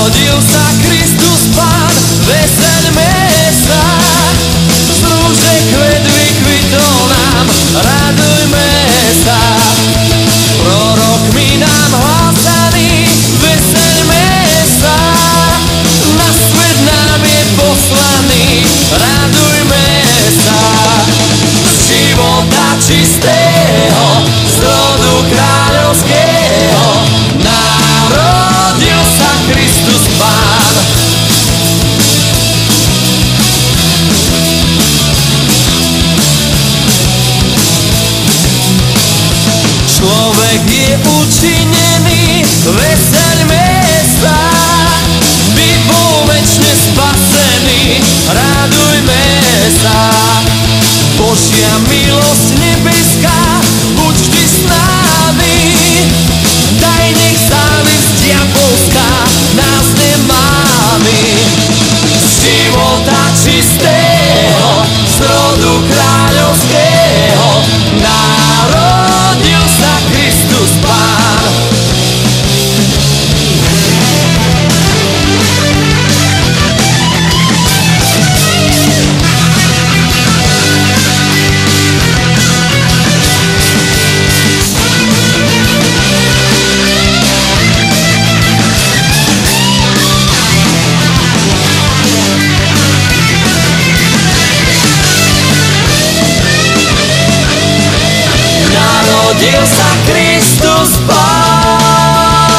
Narodil sa Kristus Pán, veseľme sa. Z rúže kvet vykvitol nám, radujme sa. Prorokmi nám hlásaný, veseľme sa. Na svet nám je poslaný, radujme sa. Z života čistého, z rodu kráľovského, narodil sa Kristus Pán. Človek je učinený, veseľme sa. By bol večne spasený, radujme sa. Božia milosť nebeská, buď vždy s nami. Daj nech závisť diabolská nás nemámi. Z života čistého, z rodu kráľovského, narodil sa Kristus Pán. Narodil sa Kristus Pán.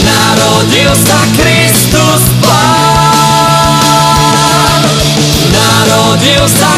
Narodil sa Kristus Pán. Narodil sa